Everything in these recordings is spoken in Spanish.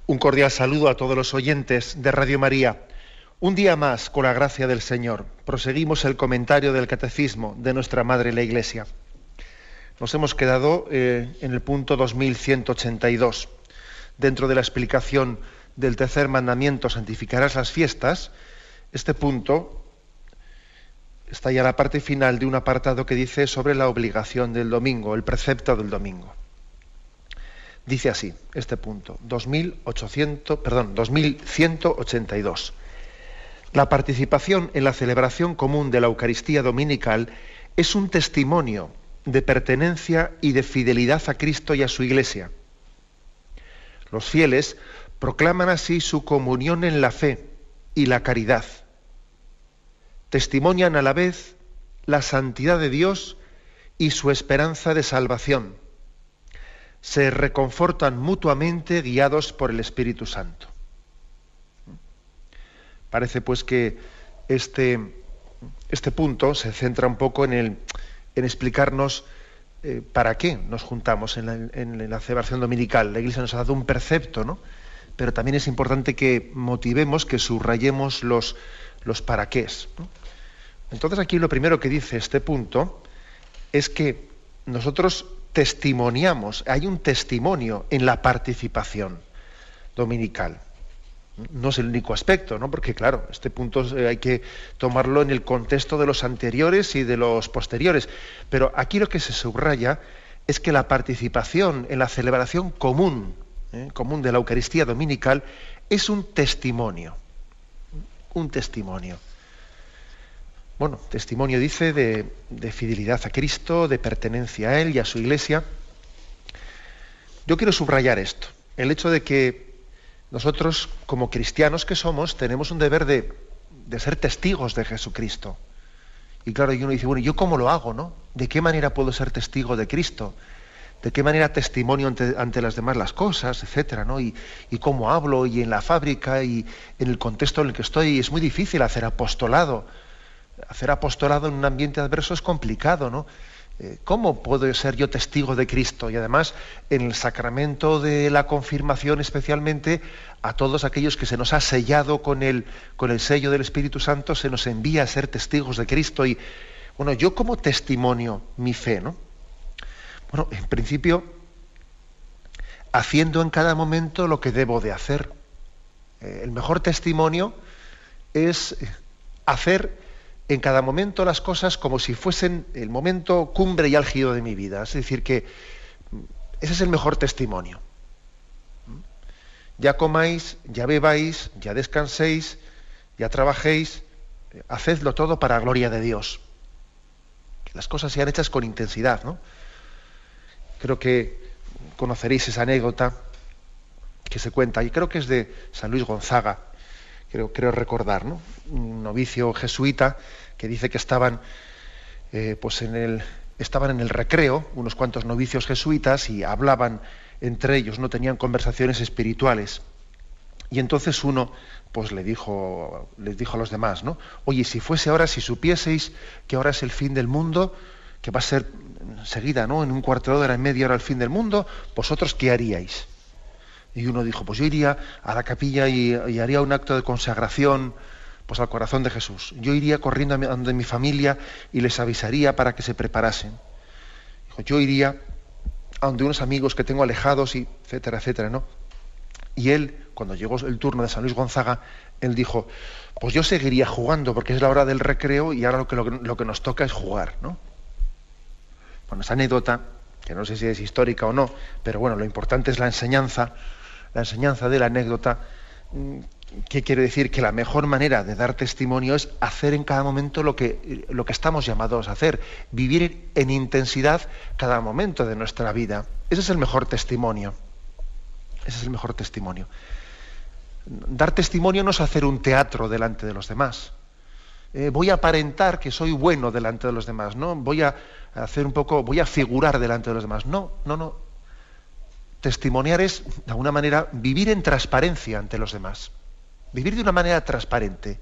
Un cordial saludo a todos los oyentes de Radio María. Un día más, con la gracia del Señor, proseguimos el comentario del Catecismo de nuestra Madre la Iglesia. Nos hemos quedado en el punto 2182. Dentro de la explicación del tercer mandamiento, santificarás las fiestas, este punto está ya en la parte final de un apartado que dice sobre la obligación del domingo, el precepto del domingo. Dice así, este punto, 2182. La participación en la celebración común de la Eucaristía dominical es un testimonio de pertenencia y de fidelidad a Cristo y a su Iglesia. Los fieles proclaman así su comunión en la fe y la caridad. Testimonian a la vez la santidad de Dios y su esperanza de salvación. Se reconfortan mutuamente guiados por el Espíritu Santo. Parece pues que este punto se centra un poco en explicarnos para qué nos juntamos en la celebración dominical. La Iglesia nos ha dado un precepto, ¿no? Pero también es importante que motivemos, que subrayemos los para qués, ¿no? Entonces aquí lo primero que dice este punto es que nosotros testimoniamos, hay un testimonio en la participación dominical. No es el único aspecto, ¿no? Porque claro, este punto hay que tomarlo en el contexto de los anteriores y de los posteriores. Pero aquí lo que se subraya es que la participación en la celebración común de la Eucaristía dominical es un testimonio. Un testimonio. Bueno, testimonio dice de fidelidad a Cristo, de pertenencia a Él y a su Iglesia. Yo quiero subrayar esto, el hecho de que nosotros, como cristianos que somos, tenemos un deber de ser testigos de Jesucristo. Y claro, y uno dice, bueno, ¿yo cómo lo hago, no? ¿De qué manera puedo ser testigo de Cristo? ¿De qué manera testimonio ante las demás las cosas, etcétera, ¿no? Y cómo hablo, y en la fábrica, y en el contexto en el que estoy. Es muy difícil hacer apostolado. Hacer apostolado en un ambiente adverso es complicado, ¿no? ¿Cómo puedo ser yo testigo de Cristo? Y además, en el sacramento de la confirmación, especialmente, a todos aquellos que se nos ha sellado con el sello del Espíritu Santo, se nos envía a ser testigos de Cristo. Y, bueno, ¿yo cómo testimonio mi fe, no? Bueno, en principio, haciendo en cada momento lo que debo de hacer. El mejor testimonio es hacer en cada momento las cosas como si fuesen el momento cumbre y álgido de mi vida. Es decir, que ese es el mejor testimonio. Ya comáis, ya bebáis, ya descanséis, ya trabajéis, hacedlo todo para la gloria de Dios. Que las cosas sean hechas con intensidad, ¿no? Creo que conoceréis esa anécdota que se cuenta, y creo que es de San Luis Gonzaga, creo recordar, ¿no? Un novicio jesuita que dice que estaban en el recreo, unos cuantos novicios jesuitas, y hablaban entre ellos, no tenían conversaciones espirituales. Y entonces uno pues les dijo a los demás, ¿no? Oye, si supieseis que ahora es el fin del mundo, que va a ser enseguida, ¿no? En un cuarto de hora, en media hora el fin del mundo, ¿vosotros qué haríais? Y uno dijo, pues yo iría a la capilla y haría un acto de consagración, pues al corazón de Jesús. Yo iría corriendo a donde mi familia y les avisaría para que se preparasen. Dijo, yo iría a donde unos amigos que tengo alejados, y etcétera, etcétera, ¿no? Y él, cuando llegó el turno de San Luis Gonzaga, él dijo, pues yo seguiría jugando, porque es la hora del recreo y ahora lo que nos toca es jugar, ¿no? Bueno, esa anécdota, que no sé si es histórica o no, pero bueno, lo importante es la enseñanza de la anécdota. ¿Qué quiere decir? Que la mejor manera de dar testimonio es hacer en cada momento lo que estamos llamados a hacer, vivir en intensidad cada momento de nuestra vida. Ese es el mejor testimonio. Ese es el mejor testimonio. Dar testimonio no es hacer un teatro delante de los demás. Voy a aparentar que soy bueno delante de los demás, ¿no? Voy a figurar delante de los demás. No. Testimoniar es, de alguna manera, vivir en transparencia ante los demás. Vivir de una manera transparente.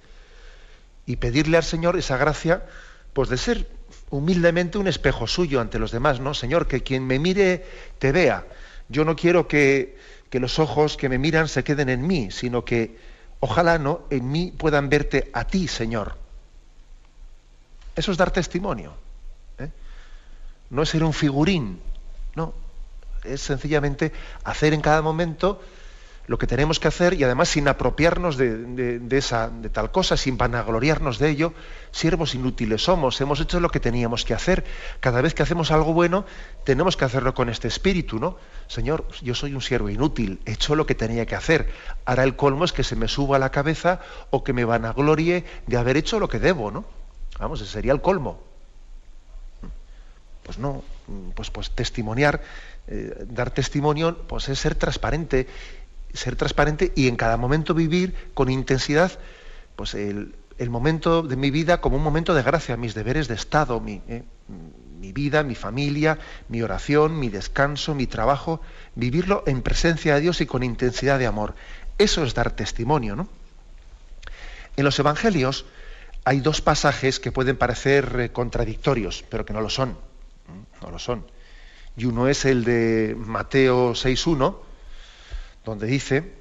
Y pedirle al Señor esa gracia, pues de ser humildemente un espejo suyo ante los demás, ¿no? Señor, que quien me mire te vea. Yo no quiero que que los ojos que me miran se queden en mí, sino que ojalá no en mí puedan verte a ti, Señor. Eso es dar testimonio. No es ser un figurín, no. Es sencillamente hacer en cada momento lo que tenemos que hacer y además sin apropiarnos de tal cosa, sin vanagloriarnos de ello. Siervos inútiles somos, hemos hecho lo que teníamos que hacer. Cada vez que hacemos algo bueno, tenemos que hacerlo con este espíritu, ¿no? Señor, yo soy un siervo inútil, he hecho lo que tenía que hacer. Ahora el colmo es que se me suba a la cabeza o que me vanaglorie de haber hecho lo que debo, ¿no? Vamos, ese sería el colmo. Pues no, pues testimoniar, dar testimonio, pues es ser transparente y en cada momento vivir con intensidad, pues el momento de mi vida como un momento de gracia, mis deberes de Estado, mi vida, mi familia, mi oración, mi descanso, mi trabajo, vivirlo en presencia de Dios y con intensidad de amor. Eso es dar testimonio, ¿no? En los evangelios hay dos pasajes que pueden parecer contradictorios, pero que no lo son. No lo son. Y uno es el de Mateo 6.1, donde dice: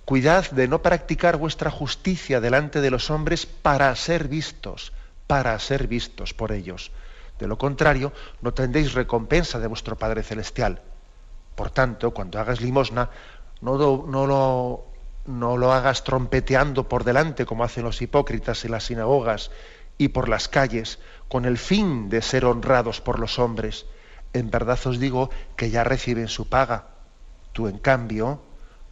cuidad de no practicar vuestra justicia delante de los hombres para ser vistos por ellos. De lo contrario, no tendréis recompensa de vuestro Padre Celestial. Por tanto, cuando hagas limosna, no lo hagas trompeteando por delante, como hacen los hipócritas en las sinagogas y por las calles, con el fin de ser honrados por los hombres. En verdad os digo que ya reciben su paga. Tú, en cambio,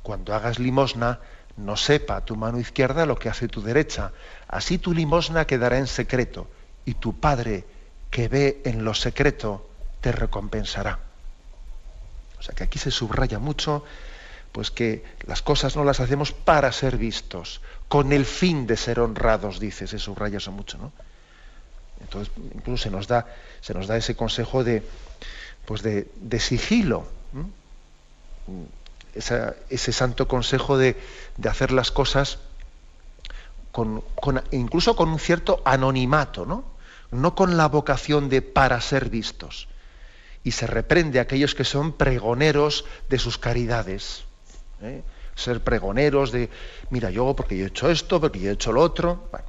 cuando hagas limosna, no sepa tu mano izquierda lo que hace tu derecha. Así tu limosna quedará en secreto, y tu Padre, que ve en lo secreto, te recompensará. O sea que aquí se subraya mucho, pues que las cosas no las hacemos para ser vistos, con el fin de ser honrados, dice, se subraya eso mucho, ¿no? Entonces, incluso se nos da ese consejo de sigilo, ¿no? Ese santo consejo de hacer las cosas incluso con un cierto anonimato, no con la vocación de para ser vistos. Y se reprende a aquellos que son pregoneros de sus caridades. Ser pregoneros de, mira, porque yo he hecho esto, porque yo he hecho lo otro. Bueno.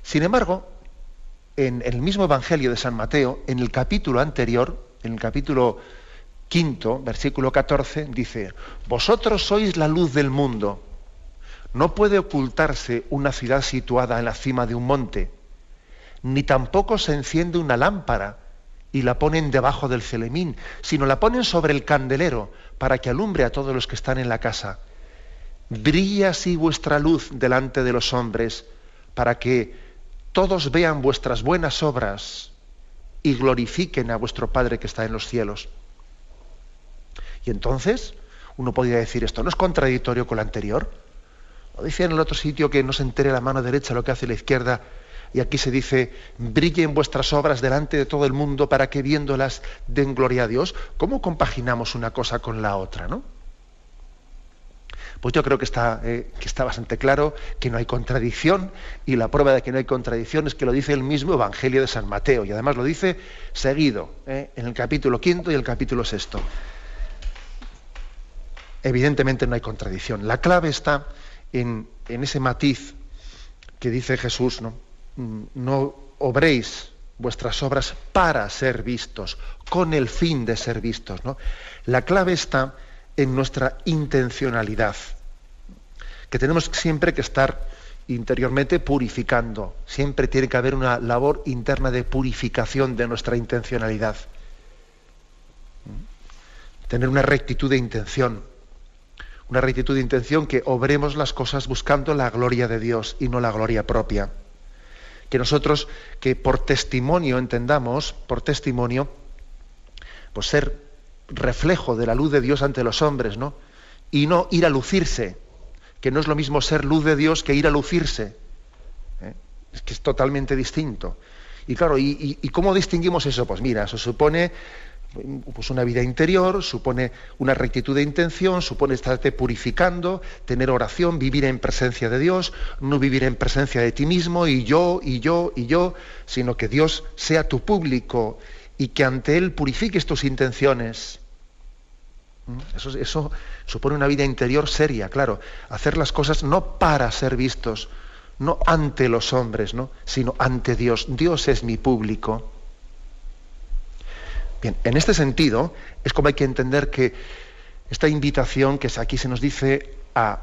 Sin embargo, en el mismo Evangelio de San Mateo, en el capítulo anterior, en el capítulo 5, versículo 14, dice: vosotros sois la luz del mundo. No puede ocultarse una ciudad situada en la cima de un monte, ni tampoco se enciende una lámpara y la ponen debajo del celemín, sino la ponen sobre el candelero para que alumbre a todos los que están en la casa. Brilla así vuestra luz delante de los hombres, para que todos vean vuestras buenas obras y glorifiquen a vuestro Padre que está en los cielos. Y entonces, uno podría decir, ¿esto no es contradictorio con lo anterior? ¿No dice en el otro sitio que no se entere la mano derecha lo que hace la izquierda? Y aquí se dice, brillen vuestras obras delante de todo el mundo para que viéndolas den gloria a Dios. ¿Cómo compaginamos una cosa con la otra, no? Pues yo creo que está bastante claro que no hay contradicción, y la prueba de que no hay contradicción es que lo dice el mismo Evangelio de San Mateo, y además lo dice seguido, en el capítulo 5 y el capítulo 6. Evidentemente no hay contradicción. La clave está en ese matiz que dice Jesús, no obréis vuestras obras para ser vistos, con el fin de ser vistos, ¿no? La clave está en nuestra intencionalidad, que tenemos siempre que estar interiormente purificando. Siempre tiene que haber una labor interna de purificación de nuestra intencionalidad. Tener una rectitud de intención. Una rectitud de intención, que obremos las cosas buscando la gloria de Dios y no la gloria propia. Que nosotros, que por testimonio entendamos, por testimonio, pues ser reflejo de la luz de Dios ante los hombres, ¿no? Y no ir a lucirse, que no es lo mismo ser luz de Dios que ir a lucirse. Es que es totalmente distinto. Y claro, ¿y cómo distinguimos eso? Pues mira, eso supone pues una vida interior, supone una rectitud de intención, supone estarte purificando, tener oración, vivir en presencia de Dios, no vivir en presencia de ti mismo, y yo, sino que Dios sea tu público y que ante Él purifiques tus intenciones. Eso supone una vida interior seria, claro. Hacer las cosas no para ser vistos, no ante los hombres, ¿no?, sino ante Dios. Dios es mi público. Bien, en este sentido es como hay que entender que esta invitación que aquí se nos dice a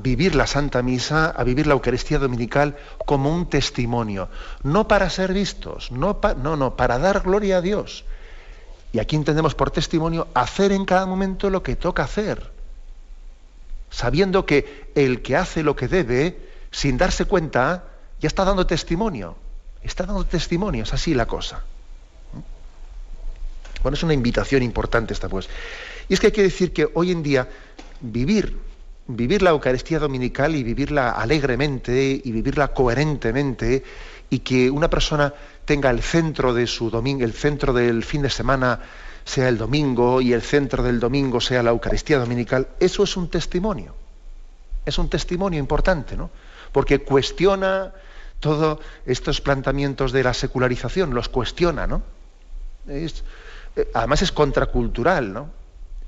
vivir la Santa Misa, a vivir la Eucaristía Dominical como un testimonio, no para ser vistos, para dar gloria a Dios. Y aquí entendemos por testimonio hacer en cada momento lo que toca hacer, sabiendo que el que hace lo que debe, sin darse cuenta, ya está dando testimonio. Está dando testimonio, es así la cosa. Bueno, es una invitación importante esta, pues. Y es que hay que decir que hoy en día vivir la Eucaristía Dominical y vivirla alegremente y vivirla coherentemente, y que una persona tenga el centro de su domingo, el centro del fin de semana sea el domingo y el centro del domingo sea la Eucaristía Dominical, eso es un testimonio. Es un testimonio importante, ¿no? Porque cuestiona todos estos planteamientos de la secularización, los cuestiona, ¿no? Además es contracultural, ¿no?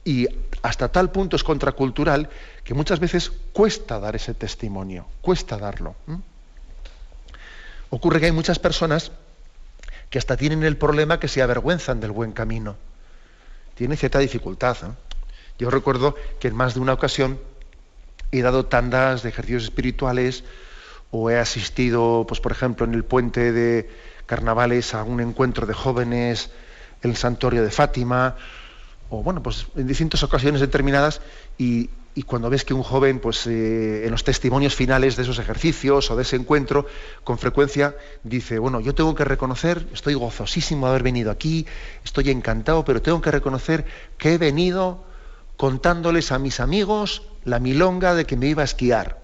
Y hasta tal punto es contracultural que muchas veces cuesta dar ese testimonio, cuesta darlo. Ocurre que hay muchas personas que hasta tienen el problema que se avergüenzan del buen camino. Tienen cierta dificultad, ¿no? Yo recuerdo que en más de una ocasión he dado tandas de ejercicios espirituales o he asistido, pues por ejemplo, en el puente de carnavales a un encuentro de jóvenes en el Santuario de Fátima, o bueno, pues en distintas ocasiones determinadas, y cuando ves que un joven, pues en los testimonios finales de esos ejercicios o de ese encuentro, con frecuencia dice, bueno, yo tengo que reconocer, estoy gozosísimo de haber venido aquí, estoy encantado, pero tengo que reconocer que he venido contándoles a mis amigos la milonga de que me iba a esquiar.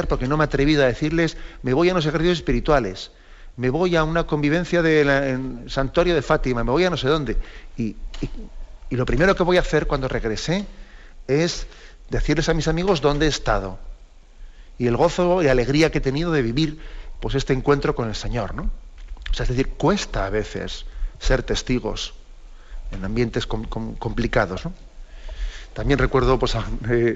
Porque no me he atrevido a decirles, me voy a unos ejercicios espirituales, me voy a una convivencia en Santuario de Fátima, me voy a no sé dónde. Y lo primero que voy a hacer cuando regresé es decirles a mis amigos dónde he estado y el gozo y alegría que he tenido de vivir, pues, este encuentro con el Señor, ¿no? O sea, es decir, cuesta a veces ser testigos en ambientes complicados, ¿no? También recuerdo, pues,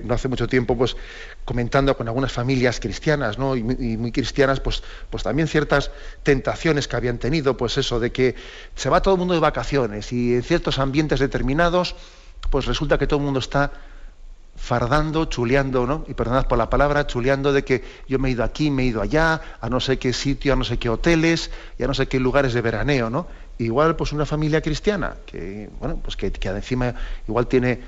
no hace mucho tiempo, pues, comentando con algunas familias cristianas, ¿no?, y muy cristianas, pues también ciertas tentaciones que habían tenido, pues eso, de que se va todo el mundo de vacaciones y en ciertos ambientes determinados, pues resulta que todo el mundo está fardando, chuleando, ¿no? Y perdonad por la palabra, chuleando de que yo me he ido aquí, me he ido allá, a no sé qué sitio, a no sé qué hoteles, y a no sé qué lugares de veraneo, ¿no? Igual, pues una familia cristiana, que, bueno, pues que encima igual tiene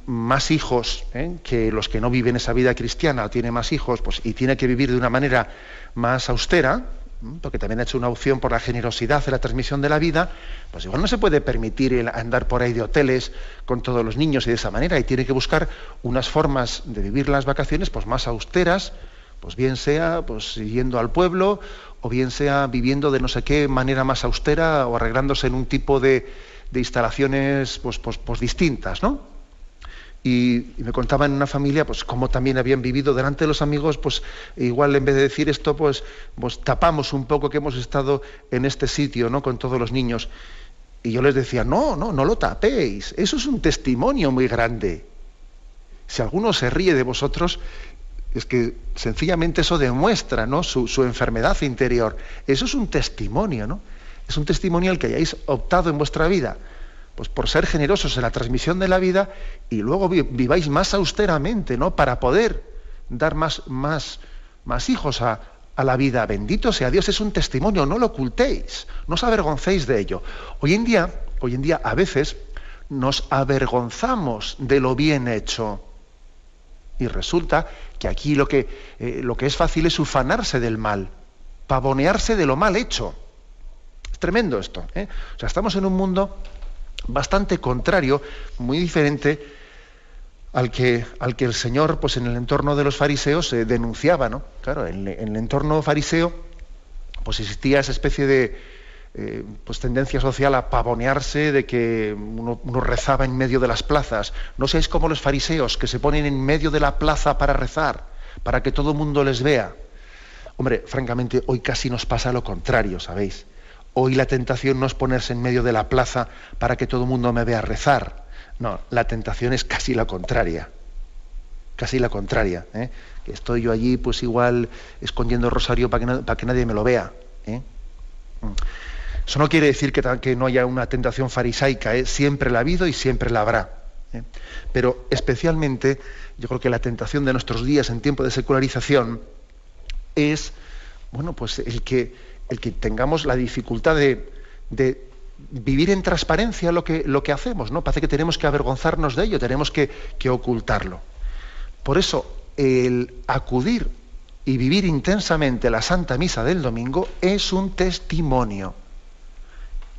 más hijos, que los que no viven esa vida cristiana, tiene más hijos, pues, y tiene que vivir de una manera más austera, porque también ha hecho una opción por la generosidad en la transmisión de la vida, pues igual no se puede permitir el andar por ahí de hoteles con todos los niños y de esa manera, y tiene que buscar unas formas de vivir las vacaciones, pues más austeras, pues bien sea pues yendo al pueblo, o bien sea viviendo de no sé qué manera más austera, o arreglándose en un tipo de instalaciones pues distintas, ¿no? Y me contaban en una familia, pues cómo también habían vivido delante de los amigos, pues igual en vez de decir esto, pues tapamos un poco que hemos estado en este sitio, ¿no?, con todos los niños. Y yo les decía, no lo tapéis, eso es un testimonio muy grande. Si alguno se ríe de vosotros, es que sencillamente eso demuestra, ¿no?, su enfermedad interior. Eso es un testimonio, ¿no? Es un testimonio al que hayáis optado en vuestra vida, pues por ser generosos en la transmisión de la vida, y luego viváis más austeramente, ¿no?, para poder dar más hijos a la vida. Bendito sea Dios, es un testimonio, no lo ocultéis, no os avergoncéis de ello. Hoy en día a veces nos avergonzamos de lo bien hecho, y resulta que aquí lo que es fácil es ufanarse del mal, pavonearse de lo mal hecho. Es tremendo esto, ¿eh? O sea, estamos en un mundo bastante contrario, muy diferente al que el Señor, pues en el entorno de los fariseos denunciaba, ¿no? Claro, en el entorno fariseo, pues existía esa especie de pues tendencia social a pavonearse de que uno rezaba en medio de las plazas. No seáis como los fariseos, que se ponen en medio de la plaza para rezar, para que todo el mundo les vea. Hombre, francamente, hoy casi nos pasa lo contrario, ¿sabéis? Hoy la tentación no es ponerse en medio de la plaza para que todo el mundo me vea rezar. No, la tentación es casi la contraria. Casi la contraria. Que estoy yo allí, pues igual, escondiendo el rosario para que nadie me lo vea. Eso no quiere decir que no haya una tentación farisaica. Siempre la ha habido y siempre la habrá. Pero especialmente, yo creo que la tentación de nuestros días en tiempo de secularización es, bueno, pues el que tengamos la dificultad de vivir en transparencia lo que hacemos, ¿no? Parece que tenemos que avergonzarnos de ello, tenemos que ocultarlo. Por eso, el acudir y vivir intensamente la Santa Misa del domingo es un testimonio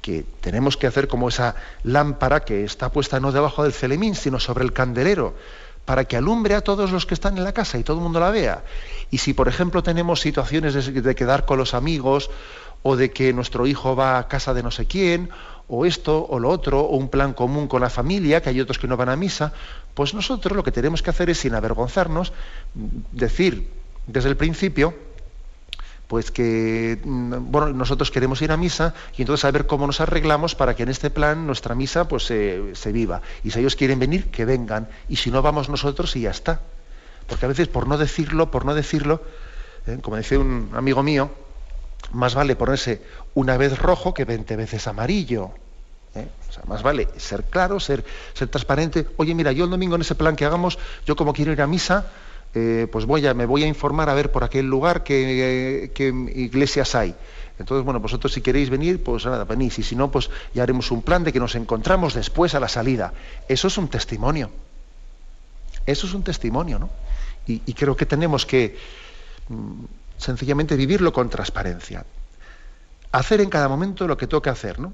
que tenemos que hacer como esa lámpara que está puesta no debajo del celemín, sino sobre el candelero, para que alumbre a todos los que están en la casa y todo el mundo la vea. Y si, por ejemplo, tenemos situaciones de quedar con los amigos, o de que nuestro hijo va a casa de no sé quién, o esto o lo otro, o un plan común con la familia, que hay otros que no van a misa, pues nosotros lo que tenemos que hacer es, sin avergonzarnos, decir desde el principio, pues que, bueno, nosotros queremos ir a misa y entonces a ver cómo nos arreglamos para que en este plan nuestra misa pues se viva. Y si ellos quieren venir, que vengan. Y si no, vamos nosotros y ya está. Porque a veces por no decirlo, como decía un amigo mío, más vale ponerse una vez rojo que 20 veces amarillo. O sea, más vale ser claro, ser transparente. Oye, mira, yo el domingo en ese plan que hagamos, yo como quiero ir a misa, pues me voy a informar a ver por aquel lugar qué iglesias hay. Entonces, bueno, vosotros si queréis venir, pues nada, venís. Y si no, pues ya haremos un plan de que nos encontramos después a la salida. Eso es un testimonio. Eso es un testimonio, ¿no? Y creo que tenemos que sencillamente vivirlo con transparencia. Hacer en cada momento lo que toca hacer, ¿no?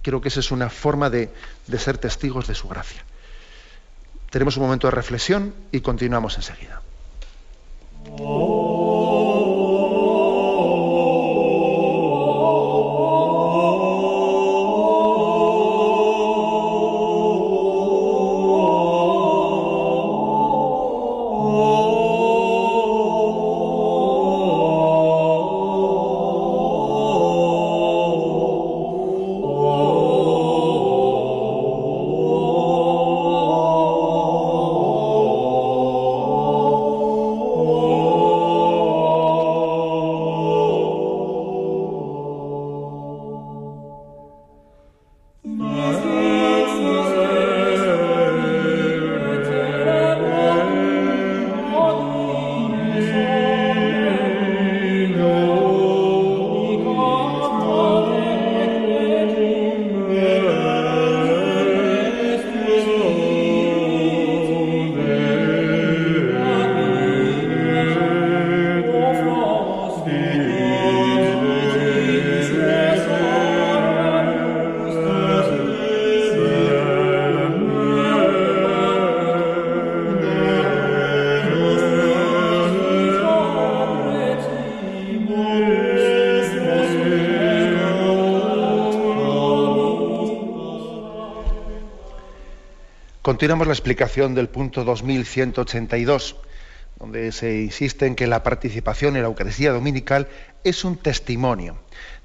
Creo que esa es una forma de ser testigos de su gracia. Tenemos un momento de reflexión y continuamos enseguida. Continuamos la explicación del punto 2182, donde se insiste en que la participación en la Eucaristía dominical es un testimonio.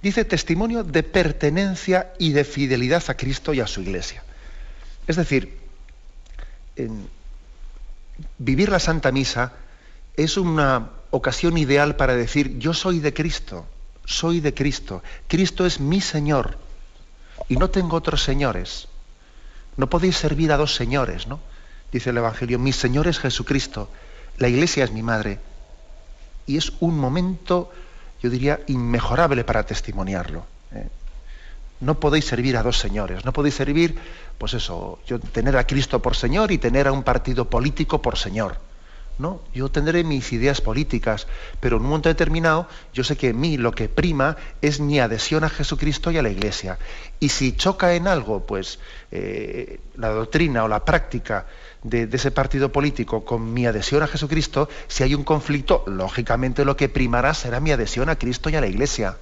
Dice testimonio de pertenencia y de fidelidad a Cristo y a su Iglesia. Es decir, vivir la Santa Misa es una ocasión ideal para decir: yo soy de Cristo, Cristo es mi Señor y no tengo otros señores. No podéis servir a dos señores, ¿no? Dice el Evangelio: mi Señor es Jesucristo, la Iglesia es mi madre. Y es un momento, yo diría, inmejorable para testimoniarlo. No podéis servir a dos señores, no podéis servir, pues eso, yo tener a Cristo por Señor y tener a un partido político por Señor. No, yo tendré mis ideas políticas, pero en un momento determinado yo sé que en mí lo que prima es mi adhesión a Jesucristo y a la Iglesia. Y si choca en algo, pues la doctrina o la práctica de ese partido político con mi adhesión a Jesucristo, si hay un conflicto, lógicamente lo que primará será mi adhesión a Cristo y a la Iglesia.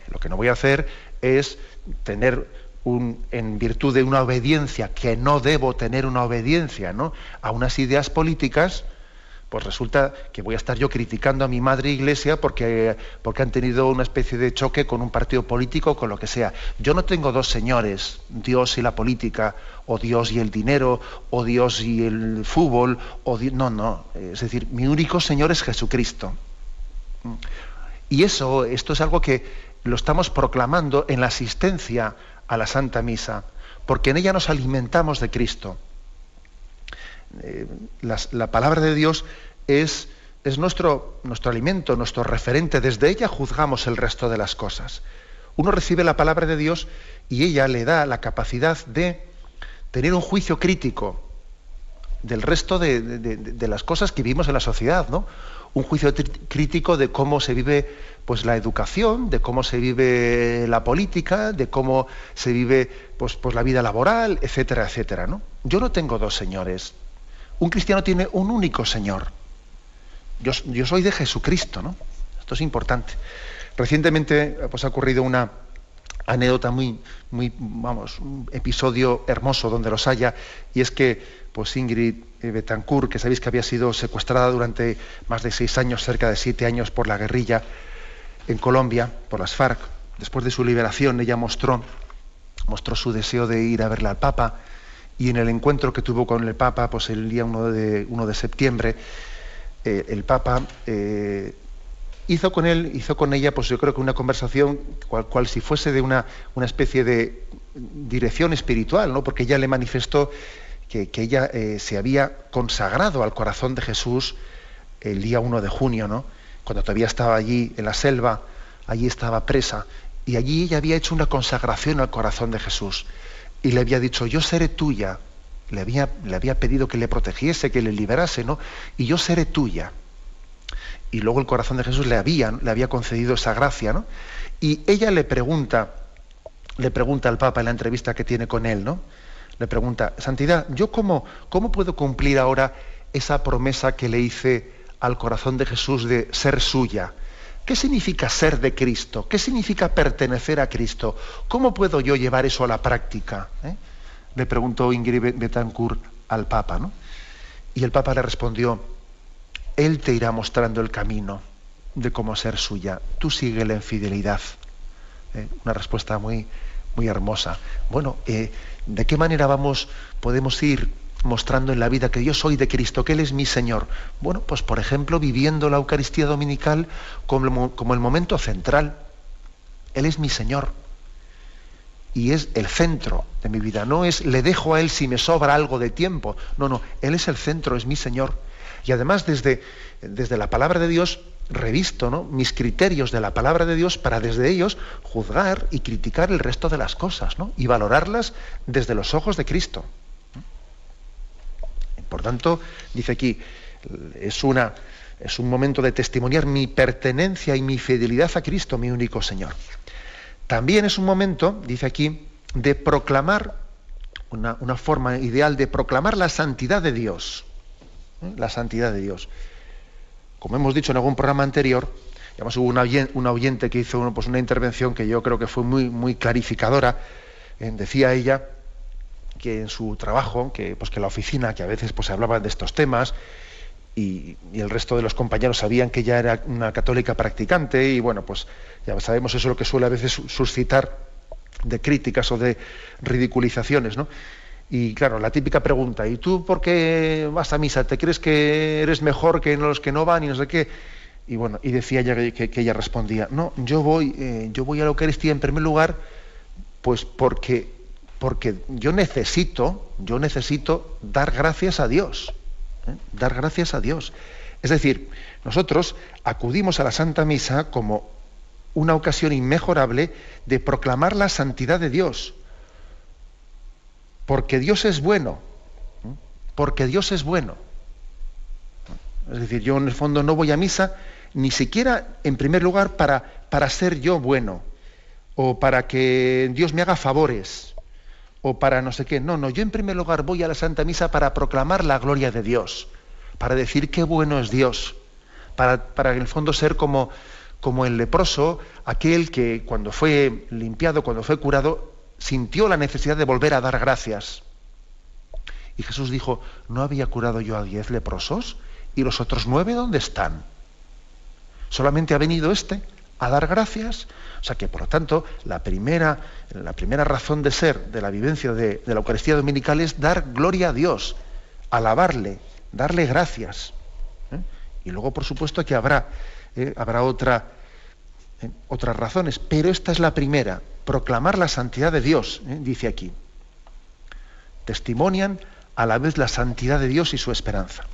Lo que no voy a hacer es tener en virtud de una obediencia, que no debo tener una obediencia, ¿no?, a unas ideas políticas, pues resulta que voy a estar yo criticando a mi madre iglesia porque han tenido una especie de choque con un partido político, con lo que sea. Yo no tengo dos señores, Dios y la política, o Dios y el dinero, o Dios y el fútbol, no. Es decir, mi único Señor es Jesucristo. Y esto es algo que lo estamos proclamando en la asistencia a la Santa Misa, porque en ella nos alimentamos de Cristo. La palabra de Dios es nuestro alimento, nuestro referente. Desde ella juzgamos el resto de las cosas. Uno recibe la palabra de Dios y ella le da la capacidad de tener un juicio crítico del resto de las cosas que vivimos en la sociedad, ¿no? Un juicio crítico de cómo se vive pues la educación, de cómo se vive la política, de cómo se vive pues la vida laboral, etcétera, etcétera, ¿no? Yo no tengo dos señores. Un cristiano tiene un único Señor. Yo soy de Jesucristo, ¿no? Esto es importante. Recientemente pues ha ocurrido una anécdota un episodio hermoso donde los haya, y es que pues Ingrid Betancourt, que sabéis que había sido secuestrada durante más de 6 años, cerca de 7 años por la guerrilla en Colombia, por las FARC, después de su liberación ella mostró su deseo de ir a verle al Papa, y en el encuentro que tuvo con el Papa, pues el día 1 de septiembre, el Papa hizo con ella, pues yo creo que una conversación cual si fuese de una especie de dirección espiritual, ¿no? Porque ella le manifestó que ella se había consagrado al corazón de Jesús el día 1 de junio, ¿no? Cuando todavía estaba allí en la selva, allí estaba presa, y allí ella había hecho una consagración al corazón de Jesús. Y le había dicho, yo seré tuya. Le había pedido que le protegiese, que le liberase, ¿no? Y yo seré tuya. Y luego el corazón de Jesús le había concedido esa gracia, ¿no? Y ella le pregunta al Papa en la entrevista que tiene con él, ¿no? Le pregunta, Santidad, ¿yo cómo puedo cumplir ahora esa promesa que le hice al corazón de Jesús de ser suya? ¿Qué significa ser de Cristo? ¿Qué significa pertenecer a Cristo? ¿Cómo puedo yo llevar eso a la práctica? Le preguntó Ingrid Betancourt al Papa, ¿no? Y el Papa le respondió, Él te irá mostrando el camino de cómo ser suya. Tú síguele en fidelidad. Una respuesta muy, muy hermosa. Bueno, ¿de qué manera podemos ir mostrando en la vida que yo soy de Cristo, que Él es mi Señor? Bueno, pues por ejemplo, viviendo la Eucaristía dominical como el momento central. Él es mi Señor y es el centro de mi vida. No es le dejo a Él si me sobra algo de tiempo. No, Él es el centro, es mi Señor. Y además desde la palabra de Dios revisto, ¿no?, mis criterios de la palabra de Dios para desde ellos juzgar y criticar el resto de las cosas, ¿no?, y valorarlas desde los ojos de Cristo. Por tanto, dice aquí, es un momento de testimoniar mi pertenencia y mi fidelidad a Cristo, mi único Señor. También es un momento, dice aquí, de proclamar, una forma ideal de proclamar la santidad de Dios. La santidad de Dios. Como hemos dicho en algún programa anterior, además hubo una oyente que hizo una intervención que yo creo que fue muy, muy clarificadora. Decía ella que en su trabajo, que la oficina, que a veces se hablaban de estos temas, y el resto de los compañeros sabían que ella era una católica practicante, y bueno, pues ya sabemos eso, lo que suele a veces suscitar de críticas o de ridiculizaciones, ¿no? Y claro, la típica pregunta, ¿y tú por qué vas a misa? ¿Te crees que eres mejor que los que no van y no sé qué? Y bueno, y decía ella que ella respondía, no, yo voy a la Eucaristía en primer lugar, pues porque yo necesito dar gracias a Dios. Dar gracias a Dios. Es decir, nosotros acudimos a la Santa Misa como una ocasión inmejorable de proclamar la santidad de Dios. Porque Dios es bueno. Porque Dios es bueno. Es decir, yo en el fondo no voy a misa ni siquiera en primer lugar para ser yo bueno, o para que Dios me haga favores, o para no sé qué. No, yo en primer lugar voy a la Santa Misa para proclamar la gloria de Dios, para decir qué bueno es Dios, para en el fondo ser como el leproso, aquel que cuando fue limpiado, cuando fue curado, sintió la necesidad de volver a dar gracias. Y Jesús dijo, ¿no había curado yo a 10 leprosos? ¿Y los otros 9 dónde están? Solamente ha venido este a dar gracias. O sea que, por lo tanto, la primera razón de ser de la vivencia de la Eucaristía dominical es dar gloria a Dios, alabarle, darle gracias. Y luego, por supuesto, que habrá otras razones, pero esta es la primera, proclamar la santidad de Dios, dice aquí. Testimonian a la vez la santidad de Dios y su esperanza.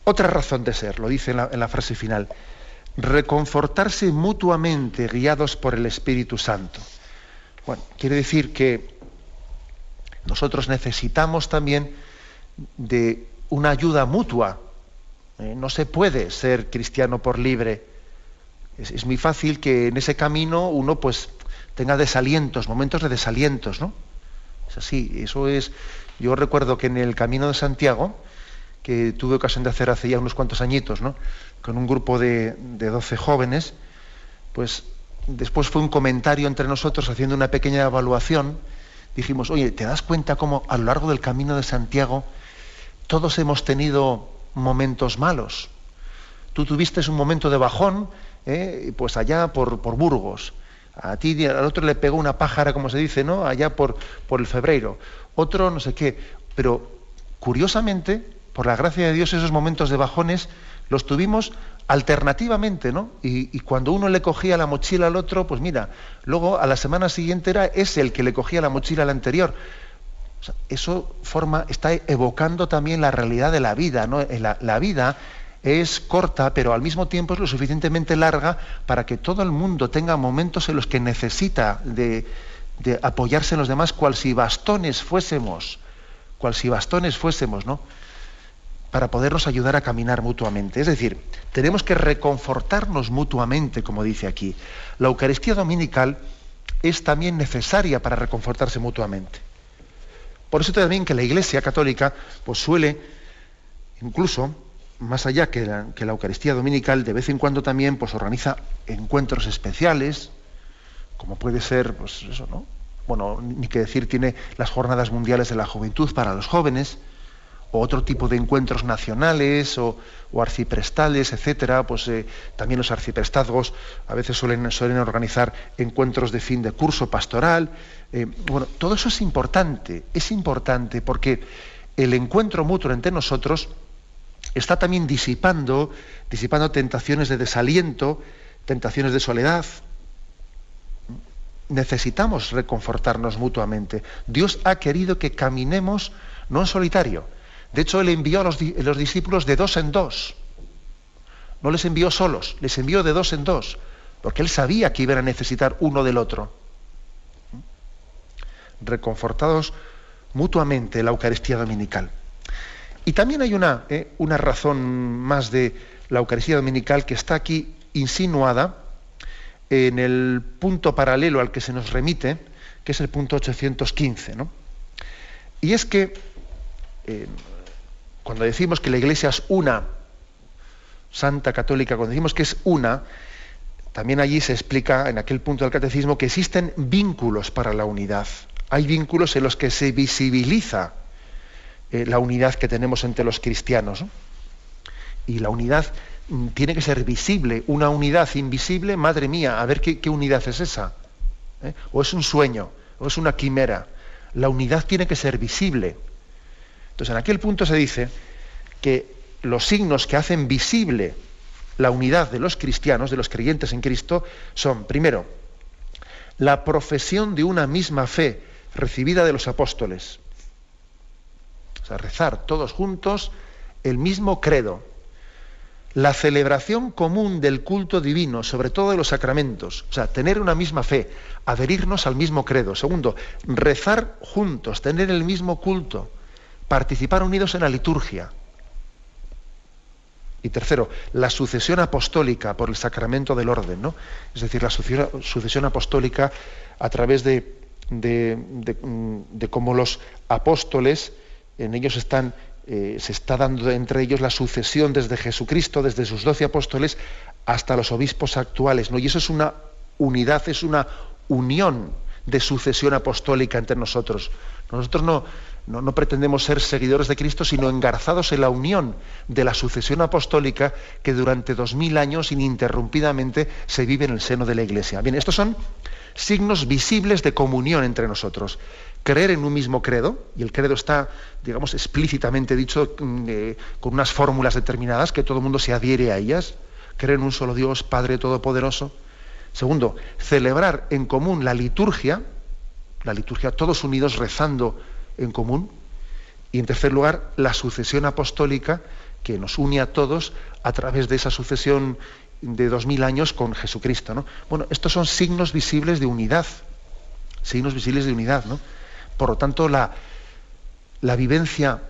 Otra razón de ser, lo dice en la frase final, reconfortarse mutuamente guiados por el Espíritu Santo. Bueno, quiere decir que nosotros necesitamos también de una ayuda mutua. No se puede ser cristiano por libre. Es muy fácil que en ese camino uno pues tenga desalientos, momentos de desalientos, ¿no? Es así, eso es. Yo recuerdo que en el Camino de Santiago, que tuve ocasión de hacer hace ya unos cuantos añitos, ¿no?, con un grupo de 12 jóvenes, pues después fue un comentario entre nosotros haciendo una pequeña evaluación. Dijimos, oye, ¿te das cuenta cómo a lo largo del Camino de Santiago todos hemos tenido momentos malos? Tú tuviste un momento de bajón, pues allá por Burgos. A ti, al otro le pegó una pájara, como se dice, ¿no?, allá por el Febreiro. Otro no sé qué. Pero, curiosamente, por la gracia de Dios, esos momentos de bajones los tuvimos alternativamente, ¿no? Y cuando uno le cogía la mochila al otro, pues mira, luego a la semana siguiente era ese el que le cogía la mochila al anterior. O sea, eso está evocando también la realidad de la vida, ¿no? La vida es corta, pero al mismo tiempo es lo suficientemente larga para que todo el mundo tenga momentos en los que necesita de apoyarse en los demás, cual si bastones fuésemos, ¿no?, para podernos ayudar a caminar mutuamente. Es decir, tenemos que reconfortarnos mutuamente, como dice aquí. La Eucaristía dominical es también necesaria para reconfortarse mutuamente. Por eso también que la Iglesia católica pues suele, incluso más allá que la Eucaristía dominical, de vez en cuando también pues organiza encuentros especiales, como puede ser, pues eso, ¿no? Bueno, ni que decir, tiene las Jornadas Mundiales de la Juventud para los jóvenes, o otro tipo de encuentros nacionales o arciprestales, etcétera. Pues también los arciprestazgos a veces suelen organizar encuentros de fin de curso pastoral. Bueno, todo eso es importante porque el encuentro mutuo entre nosotros está también disipando tentaciones de desaliento, tentaciones de soledad. Necesitamos reconfortarnos mutuamente. Dios ha querido que caminemos no en solitario. De hecho, Él envió a los discípulos de 2 en 2. No les envió solos, les envió de 2 en 2, porque Él sabía que iban a necesitar uno del otro. Reconfortados mutuamente la Eucaristía dominical. Y también hay una razón más de la Eucaristía dominical que está aquí insinuada en el punto paralelo al que se nos remite, que es el punto 815, ¿no? Y es que cuando decimos que la Iglesia es una, santa, católica, cuando decimos que es una, también allí se explica en aquel punto del catecismo que existen vínculos para la unidad. Hay vínculos en los que se visibiliza la unidad que tenemos entre los cristianos, ¿no? Y la unidad tiene que ser visible. Una unidad invisible, madre mía, a ver qué unidad es esa. O es un sueño, o es una quimera. La unidad tiene que ser visible. Entonces, en aquel punto se dice que los signos que hacen visible la unidad de los cristianos, de los creyentes en Cristo, son, primero, la profesión de una misma fe recibida de los apóstoles. O sea, rezar todos juntos el mismo credo. La celebración común del culto divino, sobre todo de los sacramentos. O sea, tener una misma fe, adherirnos al mismo credo. Segundo, rezar juntos, tener el mismo culto, participar unidos en la liturgia. Y tercero, la sucesión apostólica por el sacramento del orden, ¿no? Es decir, la sucesión apostólica a través de cómo los apóstoles, en ellos se está dando entre ellos la sucesión desde Jesucristo, desde sus 12 apóstoles, hasta los obispos actuales, ¿no? Y eso es una unidad, es una unión de sucesión apostólica entre nosotros. Nosotros No pretendemos ser seguidores de Cristo, sino engarzados en la unión de la sucesión apostólica que durante 2000 años ininterrumpidamente se vive en el seno de la Iglesia. Bien, estos son signos visibles de comunión entre nosotros. Creer en un mismo credo, y el credo está, digamos, explícitamente dicho con unas fórmulas determinadas, que todo el mundo se adhiere a ellas. Creer en un solo Dios, Padre Todopoderoso. Segundo, celebrar en común la liturgia, todos unidos rezando en común. Y en tercer lugar, la sucesión apostólica que nos une a todos a través de esa sucesión de 2000 años con Jesucristo, ¿no? Bueno, estos son signos visibles de unidad, ¿no? Por lo tanto, la vivencia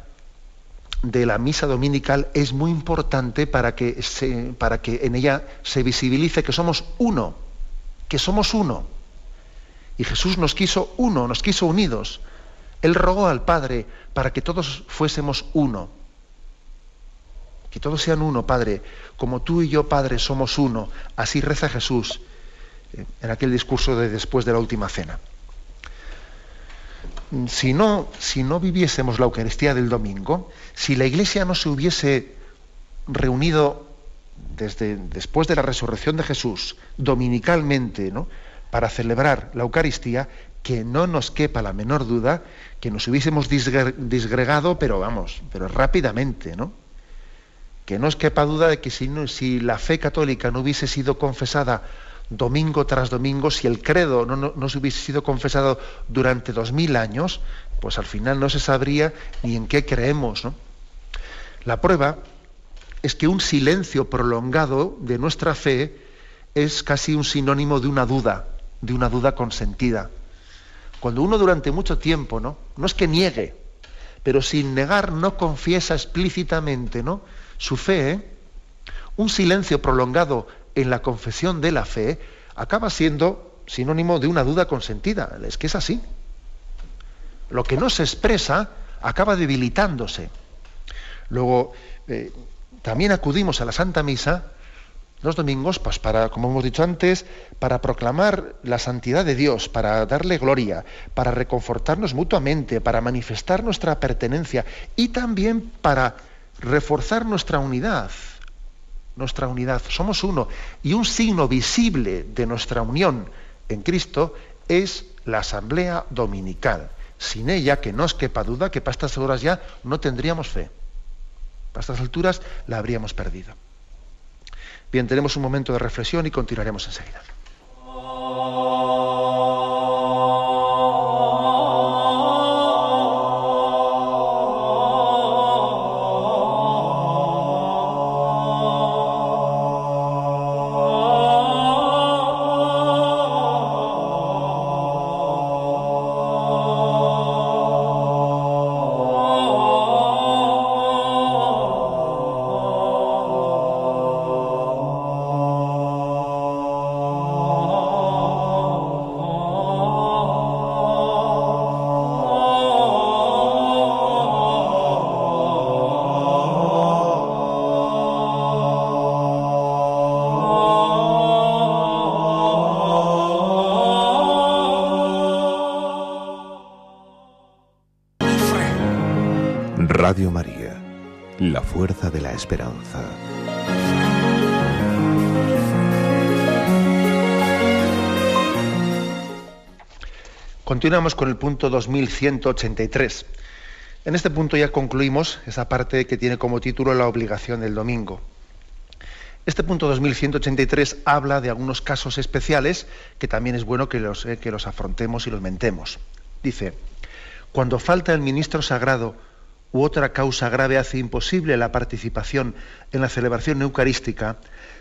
de la misa dominical es muy importante para que en ella se visibilice que somos uno. Y Jesús nos quiso uno, nos quiso unidos. Él rogó al Padre para que todos fuésemos uno. Que todos sean uno, Padre. Como tú y yo, Padre, somos uno. Así reza Jesús en aquel discurso de después de la última cena. Si no viviésemos la Eucaristía del domingo, si la Iglesia no se hubiese reunido después de la resurrección de Jesús, dominicalmente, ¿no?, para celebrar la Eucaristía, que no nos quepa la menor duda que nos hubiésemos disgregado, pero rápidamente, ¿no? Que no os quepa duda de que si la fe católica no hubiese sido confesada domingo tras domingo, si el credo no se hubiese sido confesado durante 2000 años, pues al final no se sabría ni en qué creemos, ¿no? La prueba es que un silencio prolongado de nuestra fe es casi un sinónimo de una duda consentida. Cuando uno durante mucho tiempo, no es que niegue, pero sin negar no confiesa explícitamente, ¿no?, su fe, un silencio prolongado en la confesión de la fe acaba siendo sinónimo de una duda consentida. Es que es así. Lo que no se expresa acaba debilitándose. Luego, también acudimos a la Santa Misa los domingos, pues para, como hemos dicho antes, para proclamar la santidad de Dios, para darle gloria, para reconfortarnos mutuamente, para manifestar nuestra pertenencia y también para reforzar nuestra unidad. Somos uno. Y un signo visible de nuestra unión en Cristo es la asamblea dominical. Sin ella, que no os quepa duda que para estas horas ya no tendríamos fe. Para estas alturas la habríamos perdido. Bien, tenemos un momento de reflexión y continuaremos enseguida. Radio María, la fuerza de la esperanza. Continuamos con el punto 2183. En este punto ya concluimos esa parte que tiene como título la obligación del domingo. Este punto 2183 habla de algunos casos especiales que también es bueno que los afrontemos y los mentemos. Dice: cuando falta el ministro sagrado u otra causa grave hace imposible la participación en la celebración eucarística,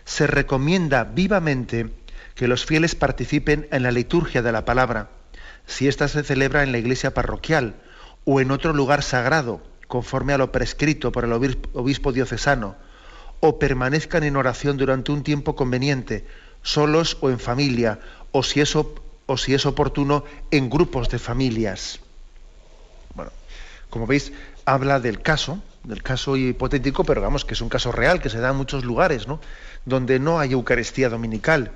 se recomienda vivamente que los fieles participen en la liturgia de la palabra, si ésta se celebra en la iglesia parroquial o en otro lugar sagrado, conforme a lo prescrito por el obispo diocesano, o permanezcan en oración durante un tiempo conveniente, solos o en familia, o si es oportuno, en grupos de familias. Bueno, como veis, habla del caso hipotético, pero vamos, que es un caso real, que se da en muchos lugares, ¿no?, donde no hay Eucaristía dominical,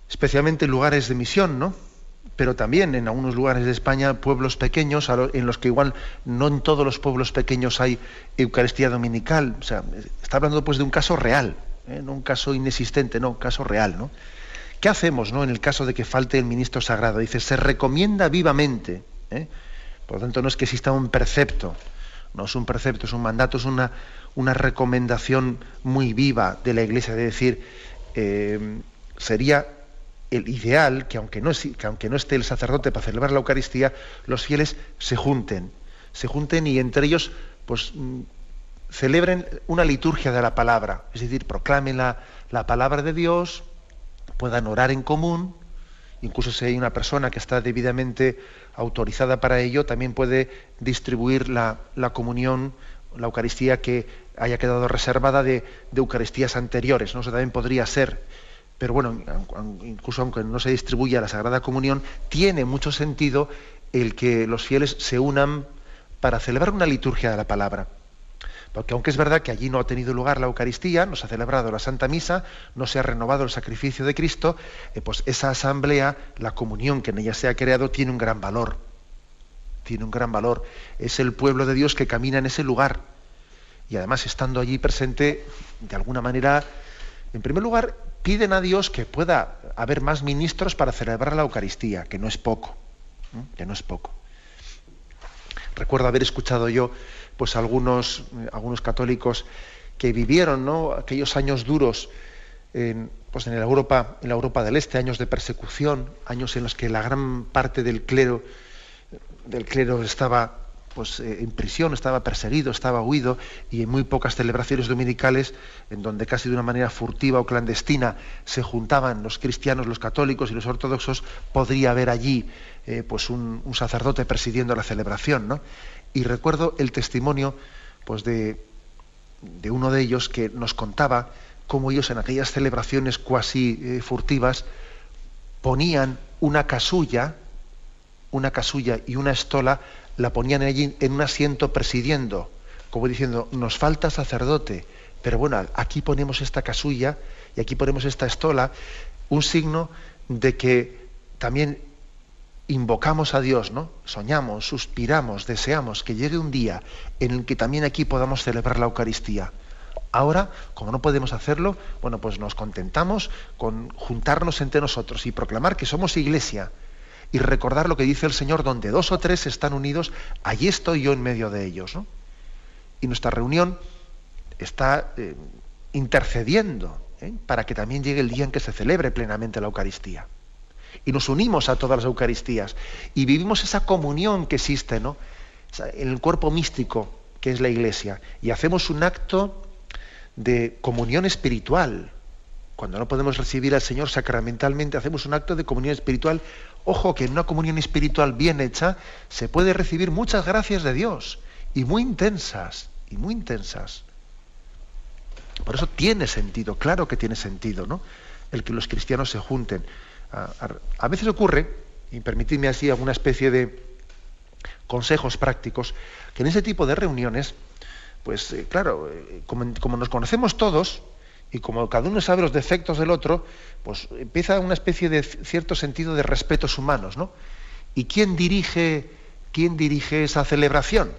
especialmente en lugares de misión, ¿no?, pero también en algunos lugares de España, pueblos pequeños, en los que igual no en todos los pueblos pequeños hay Eucaristía dominical. O sea, está hablando pues de un caso real, no un caso inexistente, no, un caso real, ¿no? ¿Qué hacemos, ¿no?, en el caso de que falte el ministro sagrado? Dice, se recomienda vivamente, por lo tanto no es que exista un precepto, no es un precepto, es un mandato, es una recomendación muy viva de la Iglesia, de decir, sería el ideal que aunque no esté el sacerdote para celebrar la Eucaristía, los fieles se junten y entre ellos pues celebren una liturgia de la palabra, es decir, proclamen la palabra de Dios, puedan orar en común, incluso si hay una persona que está debidamente autorizada para ello, también puede distribuir la comunión, la Eucaristía que haya quedado reservada de Eucaristías anteriores, ¿no? Eso también podría ser. Pero bueno, incluso aunque no se distribuya la Sagrada Comunión, tiene mucho sentido el que los fieles se unan para celebrar una liturgia de la palabra. Porque aunque es verdad que allí no ha tenido lugar la Eucaristía, no se ha celebrado la Santa Misa, no se ha renovado el sacrificio de Cristo, pues esa asamblea, la comunión que en ella se ha creado, tiene un gran valor. Tiene un gran valor. Es el pueblo de Dios que camina en ese lugar. Y además, estando allí presente, de alguna manera, en primer lugar, piden a Dios que pueda haber más ministros para celebrar la Eucaristía, que no es poco, que no es poco. Recuerdo haber escuchado yo pues algunos católicos que vivieron, ¿no?, aquellos años duros en la Europa del Este, años de persecución, años en los que la gran parte del clero estaba pues en prisión, estaba perseguido, estaba huido, y en muy pocas celebraciones dominicales, en donde casi de una manera furtiva o clandestina se juntaban los cristianos, los católicos y los ortodoxos, podría haber allí pues un sacerdote presidiendo la celebración, ¿no? Y recuerdo el testimonio pues de uno de ellos que nos contaba cómo ellos en aquellas celebraciones cuasi furtivas ponían una casulla y una estola, la ponían allí en un asiento presidiendo, como diciendo, nos falta sacerdote, pero bueno, aquí ponemos esta casulla y aquí ponemos esta estola, un signo de que también invocamos a Dios, ¿no? Soñamos, suspiramos, deseamos que llegue un día en el que también aquí podamos celebrar la Eucaristía. Ahora, como no podemos hacerlo, bueno, pues nos contentamos con juntarnos entre nosotros y proclamar que somos Iglesia, y recordar lo que dice el Señor, donde 2 o 3 están unidos, allí estoy yo en medio de ellos, ¿no? Y nuestra reunión está intercediendo para que también llegue el día en que se celebre plenamente la Eucaristía. Y nos unimos a todas las Eucaristías y vivimos esa comunión que existe, ¿no?, en el cuerpo místico que es la Iglesia, y hacemos un acto de comunión espiritual. Cuando no podemos recibir al Señor sacramentalmente, hacemos un acto de comunión espiritual. Ojo, que en una comunión espiritual bien hecha se puede recibir muchas gracias de Dios, y muy intensas, Por eso tiene sentido, claro que tiene sentido, ¿no?, el que los cristianos se junten. A veces ocurre, y permitidme así alguna especie de consejos prácticos, que en ese tipo de reuniones, pues claro, como nos conocemos todos, y como cada uno sabe los defectos del otro, pues empieza una especie de cierto sentido de respetos humanos, ¿no? ¿Y quién dirige esa celebración?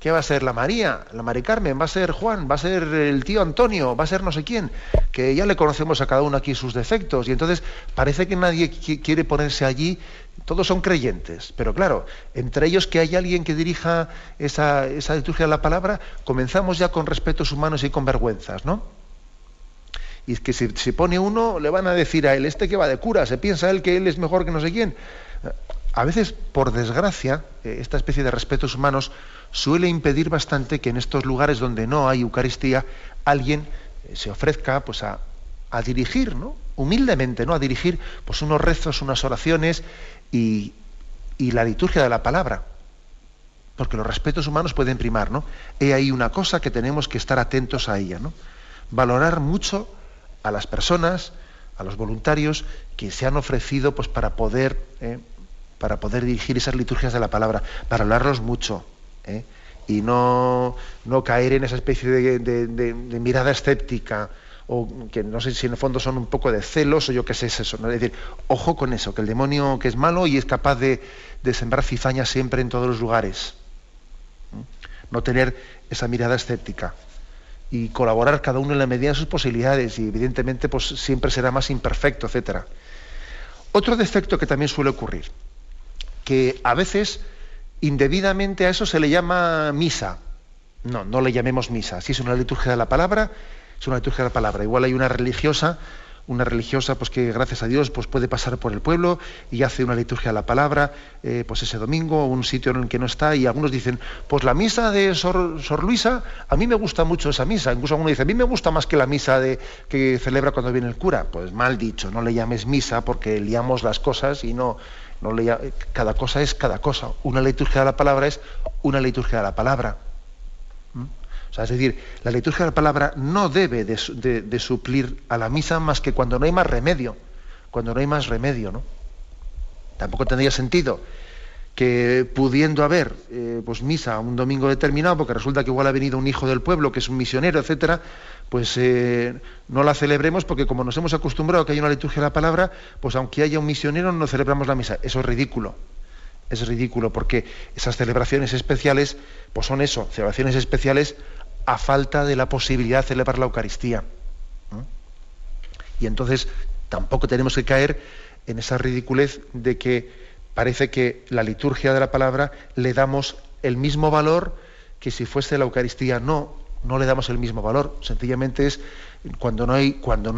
¿Qué va a ser? ¿La María? ¿La Mari Carmen? ¿Va a ser Juan? ¿Va a ser el tío Antonio? ¿Va a ser no sé quién? Que ya le conocemos a cada uno aquí sus defectos, y entonces parece que nadie quiere ponerse allí. Todos son creyentes, pero claro, entre ellos que hay alguien que dirija esa liturgia de la palabra, comenzamos ya con respetos humanos y con vergüenzas, ¿no? Y es que si pone uno, le van a decir a él, este que va de cura, se piensa él que él es mejor que no sé quién. A veces, por desgracia, esta especie de respetos humanos suele impedir bastante que en estos lugares donde no hay Eucaristía, alguien se ofrezca pues a dirigir, ¿no?, humildemente, ¿no?, a dirigir pues unos rezos, unas oraciones y la liturgia de la palabra, porque los respetos humanos pueden primar, ¿no? He ahí una cosa que tenemos que estar atentos a ella, ¿no? Valorar mucho a las personas, a los voluntarios que se han ofrecido pues para poder dirigir esas liturgias de la palabra, valorarlos mucho, y no caer en esa especie de mirada escéptica o que no sé si en el fondo son un poco de celos o yo qué sé es eso, ¿no? Es decir, ojo con eso, que el demonio que es malo y es capaz de sembrar cizaña siempre en todos los lugares. No tener esa mirada escéptica y colaborar cada uno en la medida de sus posibilidades y evidentemente pues siempre será más imperfecto, etcétera. Otro defecto que también suele ocurrir, que a veces indebidamente a eso se le llama misa. No le llamemos misa. Si es una liturgia de la palabra, es una liturgia de la palabra. Igual hay una religiosa pues que gracias a Dios pues puede pasar por el pueblo y hace una liturgia de la palabra pues ese domingo, un sitio en el que no está, y algunos dicen, pues la misa de Sor Luisa, a mí me gusta mucho esa misa. Incluso alguno dice, a mí me gusta más que la misa que celebra cuando viene el cura. Pues mal dicho, no le llames misa porque liamos las cosas y cada cosa es cada cosa. Una liturgia de la palabra es una liturgia de la palabra. O sea, es decir, la liturgia de la palabra no debe de suplir a la misa más que cuando no hay más remedio. Cuando no hay más remedio, ¿no? Tampoco tendría sentido que pudiendo haber pues misa un domingo determinado, porque resulta que igual ha venido un hijo del pueblo que es un misionero, etcétera, pues no la celebremos porque como nos hemos acostumbrado a que hay una liturgia de la palabra, pues aunque haya un misionero no celebramos la misa. Eso es ridículo. Es ridículo porque esas celebraciones especiales, pues son eso, celebraciones especiales a falta de la posibilidad de celebrar la Eucaristía. Y entonces tampoco tenemos que caer en esa ridiculez de que parece que la liturgia de la palabra le damos el mismo valor que si fuese la Eucaristía. No le damos el mismo valor. Sencillamente es cuando no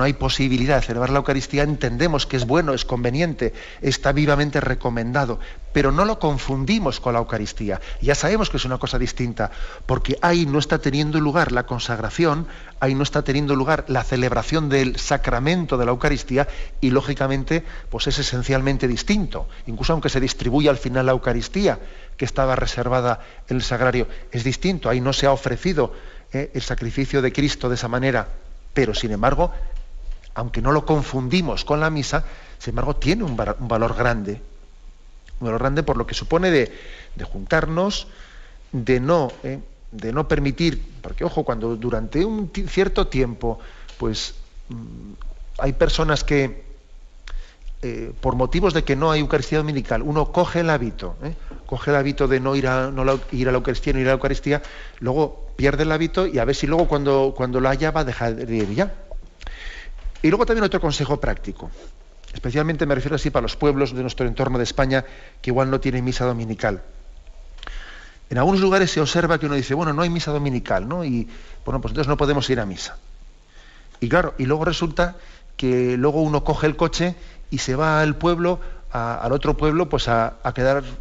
hay posibilidad de celebrar la Eucaristía, entendemos que es bueno, es conveniente, está vivamente recomendado, pero no lo confundimos con la Eucaristía. Ya sabemos que es una cosa distinta, porque ahí no está teniendo lugar la consagración, ahí no está teniendo lugar la celebración del sacramento de la Eucaristía, y lógicamente pues es esencialmente distinto. Incluso aunque se distribuya al final la Eucaristía, que estaba reservada en el sagrario, es distinto, ahí no se ha ofrecido el sacrificio de Cristo de esa manera. Pero, sin embargo, aunque no lo confundimos con la misa, sin embargo, tiene un valor grande. Un valor grande por lo que supone de juntarnos, de no permitir, porque, ojo, cuando durante un cierto tiempo, pues, hay personas que, por motivos de que no hay Eucaristía dominical, uno coge el hábito de no ir a la Eucaristía, no ir a la Eucaristía, luego pierde el hábito y a ver si luego cuando lo haya va a dejar de ir ya. Y luego también otro consejo práctico, especialmente me refiero así para los pueblos de nuestro entorno de España que igual no tienen misa dominical. En algunos lugares se observa que uno dice, bueno, no hay misa dominical, ¿no? Y bueno, pues entonces no podemos ir a misa. Y claro, y luego resulta que luego uno coge el coche y se va al pueblo, al otro pueblo, pues a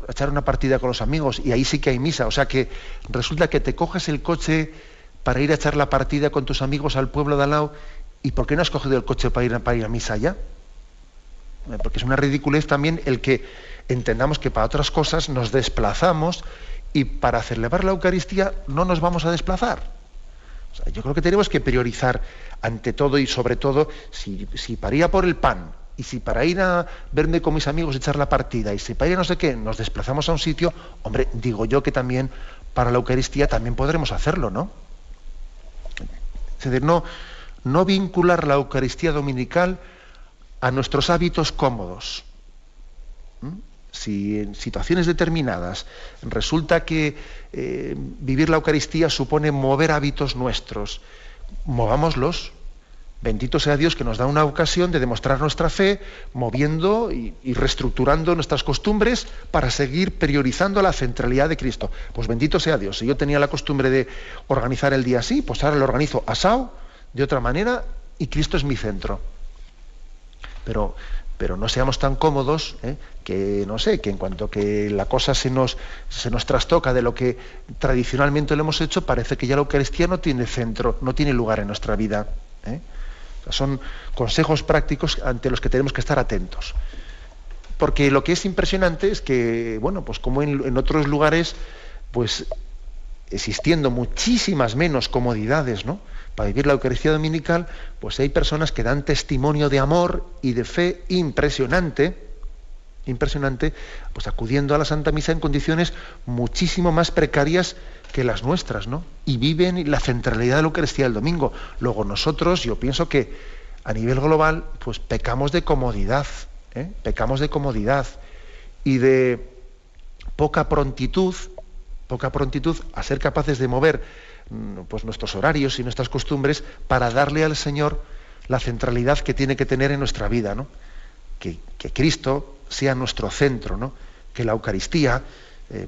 echar una partida con los amigos, y ahí sí que hay misa. O sea que resulta que te coges el coche para ir a echar la partida con tus amigos al pueblo de al lado, ¿y por qué no has cogido el coche para ir a misa allá? Porque es una ridiculez también el que entendamos que para otras cosas nos desplazamos y para celebrar la Eucaristía no nos vamos a desplazar. O sea, yo creo que tenemos que priorizar ante todo y sobre todo, si para ir a por el pan, y si para ir a verme con mis amigos, echar la partida, y si para ir a no sé qué, nos desplazamos a un sitio, hombre, digo yo que también para la Eucaristía también podremos hacerlo, ¿no? Es decir, no vincular la Eucaristía dominical a nuestros hábitos cómodos. Si en situaciones determinadas resulta que vivir la Eucaristía supone mover hábitos nuestros, movámoslos. Bendito sea Dios que nos da una ocasión de demostrar nuestra fe, moviendo y reestructurando nuestras costumbres para seguir priorizando la centralidad de Cristo. Pues bendito sea Dios. Si yo tenía la costumbre de organizar el día así, pues ahora lo organizo asao, de otra manera, y Cristo es mi centro. Pero no seamos tan cómodos, que no sé, que en cuanto que la cosa se nos trastoca de lo que tradicionalmente lo hemos hecho, parece que ya la Eucaristía no tiene centro, no tiene lugar en nuestra vida. Son consejos prácticos ante los que tenemos que estar atentos. Porque lo que es impresionante es que, bueno, pues como en otros lugares, pues existiendo muchísimas menos comodidades, ¿no?, para vivir la Eucaristía dominical, pues hay personas que dan testimonio de amor y de fe impresionante, pues acudiendo a la Santa Misa en condiciones muchísimo más precarias que las nuestras, ¿no? Y viven la centralidad de la Eucaristía del domingo. Luego nosotros, yo pienso que a nivel global, pues pecamos de comodidad, pecamos de comodidad y de poca prontitud a ser capaces de mover pues nuestros horarios y nuestras costumbres para darle al Señor la centralidad que tiene que tener en nuestra vida, ¿no? Que Cristo sea nuestro centro, ¿no? Que la Eucaristía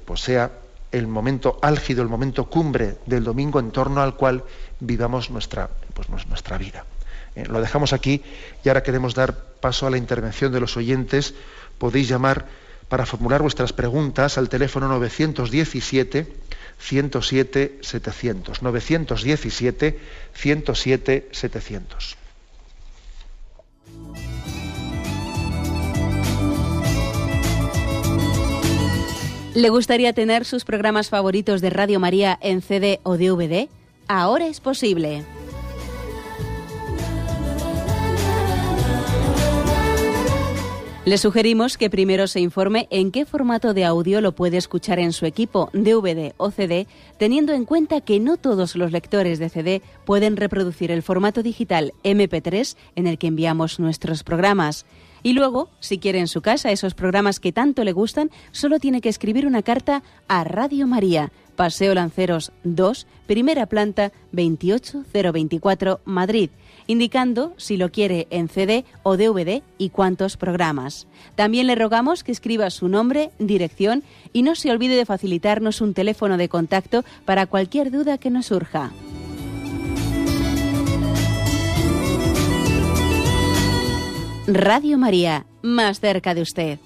pues sea el momento álgido, el momento cumbre del domingo en torno al cual vivamos nuestra vida. Lo dejamos aquí y ahora queremos dar paso a la intervención de los oyentes. Podéis llamar para formular vuestras preguntas al teléfono 917-107-700. 917-107-700. ¿Le gustaría tener sus programas favoritos de Radio María en CD o DVD? Ahora es posible. Le sugerimos que primero se informe en qué formato de audio lo puede escuchar en su equipo, DVD o CD, teniendo en cuenta que no todos los lectores de CD pueden reproducir el formato digital MP3 en el que enviamos nuestros programas. Y luego, si quiere en su casa esos programas que tanto le gustan, solo tiene que escribir una carta a Radio María, Paseo Lanceros 2, primera planta, 28024, Madrid, indicando si lo quiere en CD o DVD y cuántos programas. También le rogamos que escriba su nombre, dirección y no se olvide de facilitarnos un teléfono de contacto para cualquier duda que nos surja. Radio María, más cerca de usted.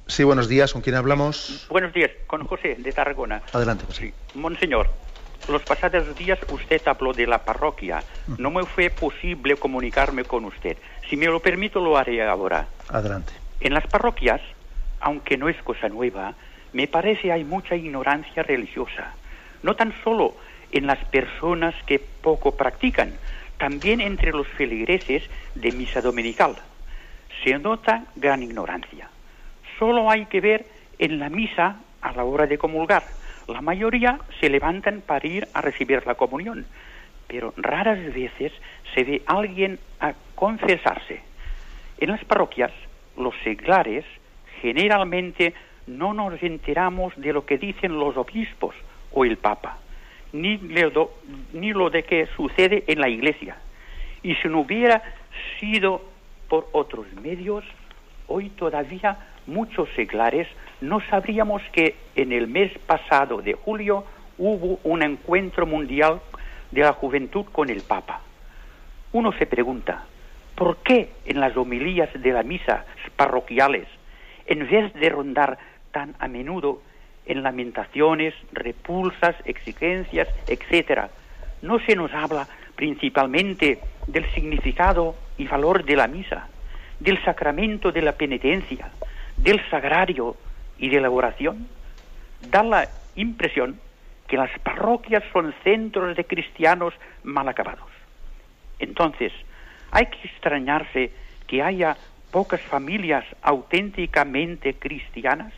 Sí, buenos días. ¿Con quién hablamos? Buenos días, con José de Tarragona. Adelante, José. Sí. Monseñor, los pasados días usted habló de la parroquia. No me fue posible comunicarme con usted. Si me lo permito, lo haré ahora. Adelante. En las parroquias, aunque no es cosa nueva, me parece hay mucha ignorancia religiosa. No tan solo en las personas que poco practican, también entre los feligreses de misa dominical. Se nota gran ignorancia. Solo hay que ver en la misa a la hora de comulgar. La mayoría se levantan para ir a recibir la comunión, pero raras veces se ve a alguien a confesarse. En las parroquias, los seglares generalmente no nos enteramos de lo que dicen los obispos o el Papa, ni lo de que sucede en la Iglesia. Y si no hubiera sido por otros medios, hoy todavía muchos seglares no sabríamos que en el mes pasado de julio hubo un encuentro mundial de la juventud con el Papa. Uno se pregunta, ¿por qué en las homilías de las misas parroquiales, en vez de rondar tan a menudo en lamentaciones, repulsas, exigencias, etcétera, no se nos habla principalmente del significado y valor de la misa, del sacramento de la penitencia, del sagrario y de la oración? Da la impresión que las parroquias son centros de cristianos mal acabados. Entonces, hay que extrañarse que haya pocas familias auténticamente cristianas.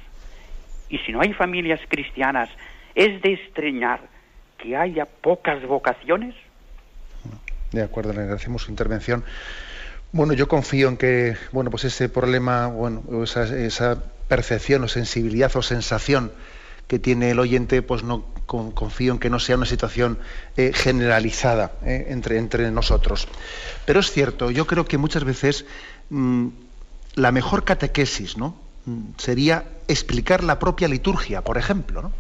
Y si no hay familias cristianas, ¿es de extrañar que haya pocas vocaciones? De acuerdo, le agradecemos su intervención. Bueno, yo confío en que, pues ese problema, esa percepción o sensibilidad o sensación que tiene el oyente, pues no confío en que no sea una situación generalizada entre nosotros. Pero es cierto, yo creo que muchas veces la mejor catequesis, ¿no?, sería explicar la propia liturgia, por ejemplo, ¿no?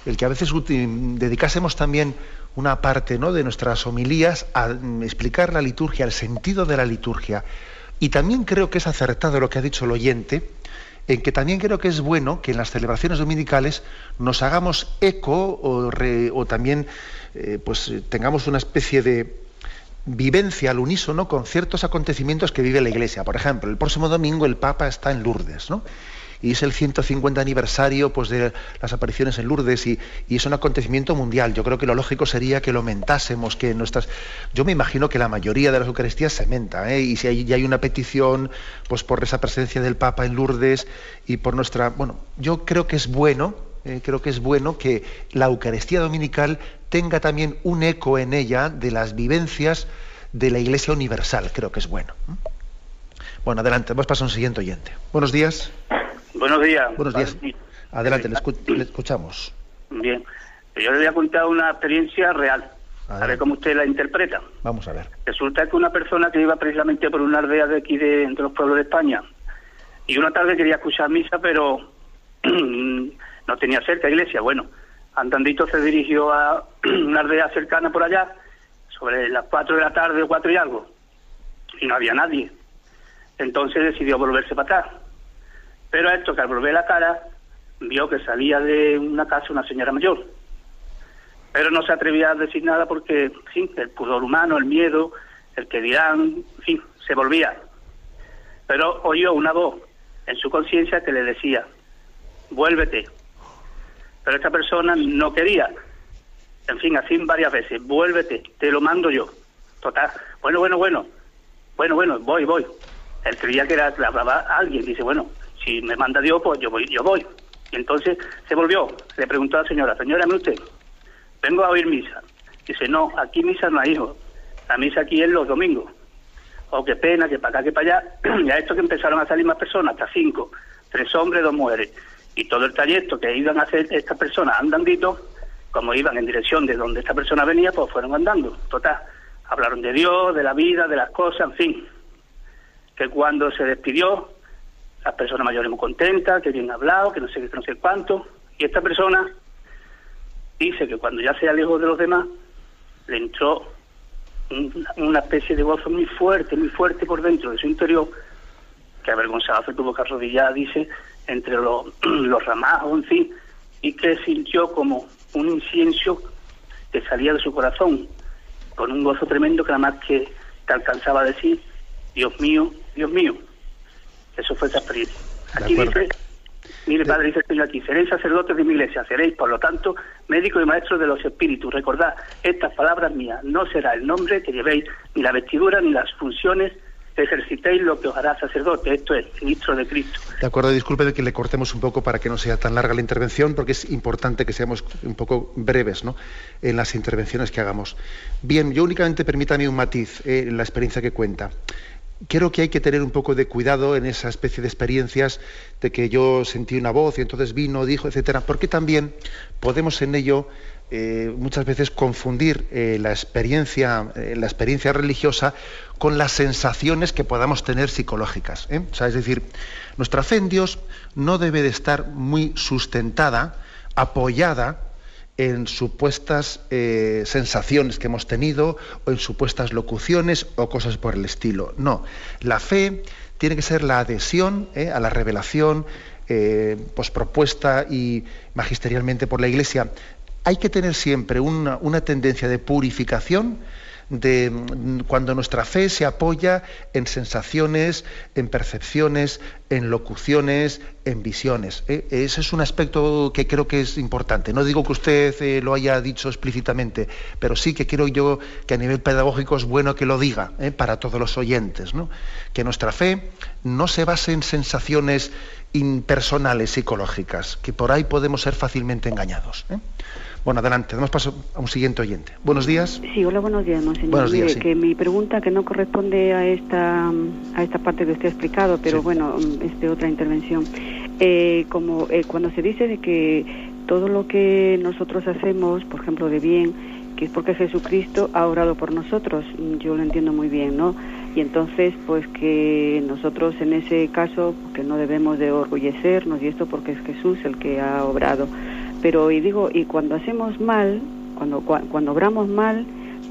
El que a veces dedicásemos también una parte, ¿no?, de nuestras homilías a explicar la liturgia, el sentido de la liturgia. Y también creo que es acertado lo que ha dicho el oyente, en que también creo que es bueno que en las celebraciones dominicales nos hagamos eco o también tengamos una especie de vivencia al unísono con ciertos acontecimientos que vive la Iglesia. Por ejemplo, el próximo domingo el Papa está en Lourdes, ¿no? y es el 150 aniversario pues de las apariciones en Lourdes y es un acontecimiento mundial. Yo creo que lo lógico sería que lo mentásemos, que nuestras... Yo me imagino que la mayoría de las Eucaristías se menta, y si hay una petición pues por esa presencia del Papa en Lourdes y por nuestra... Bueno, yo creo que es bueno que la Eucaristía dominical tenga también un eco en ella de las vivencias de la Iglesia universal. Creo que es bueno. Bueno, adelante, vamos a pasar a un siguiente oyente. Buenos días. Buenos días. Buenos días. Adelante, le escuchamos. Bien. Yo le voy a contar una experiencia real, a ver cómo usted la interpreta. Vamos a ver. Resulta que una persona que iba precisamente por una aldea de aquí de los pueblos de España, y una tarde quería escuchar misa, pero no tenía cerca iglesia. Bueno, andandito se dirigió a una aldea cercana por allá, sobre las 4 de la tarde o 4 y algo, y no había nadie. Entonces decidió volverse para atrás. Pero esto, que al volver la cara, vio que salía de una casa una señora mayor. Pero no se atrevía a decir nada porque, en fin, el pudor humano, el miedo, el que dirán, en fin, se volvía. Pero oyó una voz en su conciencia que le decía, vuélvete. Pero esta persona no quería. En fin, así varias veces, vuélvete, te lo mando yo. Total, bueno, voy. Él creía que le hablaba a alguien, dice, bueno, si me manda Dios, pues yo voy. Y entonces se volvió, le preguntó a la señora, mire usted, vengo a oír misa. Dice, no, aquí misa no hay, hijo, la misa aquí es los domingos. Oh, qué pena, que para acá, que para allá. Y a esto que empezaron a salir más personas, hasta 5, 3 hombres, 2 mujeres. Y todo el trayecto que iban a hacer estas personas andandito, como iban en dirección de donde esta persona venía, pues fueron andando. Total, hablaron de Dios, de la vida, de las cosas, en fin. Que cuando se despidió, las personas mayores muy contentas, que bien hablado, que no sé cuánto. Y esta persona dice que cuando ya se alejó de los demás, le entró una especie de gozo muy fuerte por dentro de su interior, que avergonzado se tuvo que arrodillar, dice, entre los ramajos, en fin, y que sintió como un incienso que salía de su corazón, con un gozo tremendo que nada más que alcanzaba a decir, Dios mío. Eso fue esa experiencia. Aquí dice, mire padre, dice el Señor aquí, seréis sacerdotes de mi iglesia, seréis por lo tanto médicos y maestros de los espíritus. Recordad estas palabras mías, no será el nombre que llevéis, ni la vestidura, ni las funciones que ejercitéis lo que os hará sacerdote, esto es, ministro de Cristo. De acuerdo, disculpe de que le cortemos un poco para que no sea tan larga la intervención, porque es importante que seamos un poco breves, ¿no?, en las intervenciones que hagamos. Bien, yo únicamente permítame un matiz en la experiencia que cuenta. Creo que hay que tener un poco de cuidado en esa especie de experiencias de que yo sentí una voz y entonces vino, dijo, etcétera, porque también podemos en ello muchas veces confundir la experiencia religiosa con las sensaciones que podamos tener psicológicas, O sea, es decir, nuestra fe en Dios no debe de estar muy sustentada, apoyada en supuestas sensaciones que hemos tenido o en supuestas locuciones o cosas por el estilo. No, la fe tiene que ser la adhesión a la revelación pues propuesta y magisterialmente por la Iglesia. Hay que tener siempre una tendencia de purificación de cuando nuestra fe se apoya en sensaciones, en percepciones, en locuciones, en visiones. Ese es un aspecto que creo que es importante. No digo que usted lo haya dicho explícitamente, pero sí que creo yo que a nivel pedagógico es bueno que lo diga para todos los oyentes, ¿no? Que nuestra fe no se base en sensaciones impersonales, psicológicas, que por ahí podemos ser fácilmente engañados. Bueno, adelante, damos paso a un siguiente oyente. Buenos días. Sí, hola, buenos días, monseñor. Buenos días, sí. Que mi pregunta, que no corresponde a esta parte que usted ha explicado, pero sí, bueno, es de otra intervención. Cuando se dice de que todo lo que nosotros hacemos, por ejemplo, de bien, que es porque Jesucristo ha orado por nosotros, yo lo entiendo muy bien, ¿no? Y entonces, pues que nosotros en ese caso, que no debemos de orgullecernos, y esto porque es Jesús el que ha obrado. Pero y cuando hacemos mal, cuando obramos mal,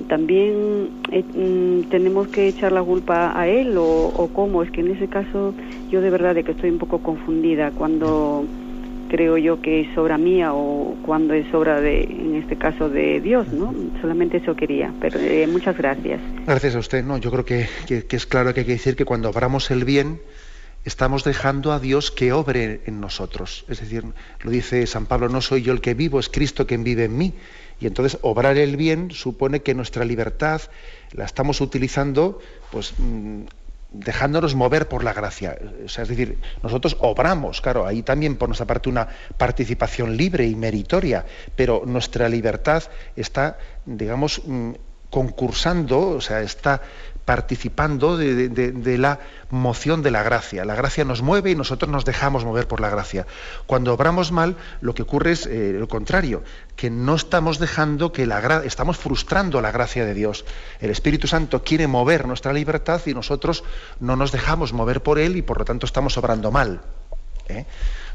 también tenemos que echar la culpa a él o cómo. Es que en ese caso yo de verdad de que estoy un poco confundida cuando creo yo que es obra mía o cuando es obra en este caso de Dios, ¿no? Solamente eso quería, pero muchas gracias. Gracias a usted. No, yo creo que es claro que hay que decir que cuando obramos el bien, estamos dejando a Dios que obre en nosotros. Es decir, lo dice San Pablo, no soy yo el que vivo, es Cristo quien vive en mí. Y entonces obrar el bien supone que nuestra libertad la estamos utilizando, pues dejándonos mover por la gracia. O sea, es decir, nosotros obramos, claro, ahí también por nuestra parte una participación libre y meritoria, pero nuestra libertad está, digamos, concursando, o sea, está participando de la moción de la gracia. La gracia nos mueve y nosotros nos dejamos mover por la gracia. Cuando obramos mal, lo que ocurre es lo contrario, que no estamos dejando que estamos frustrando la gracia de Dios. El Espíritu Santo quiere mover nuestra libertad y nosotros no nos dejamos mover por él y por lo tanto estamos obrando mal.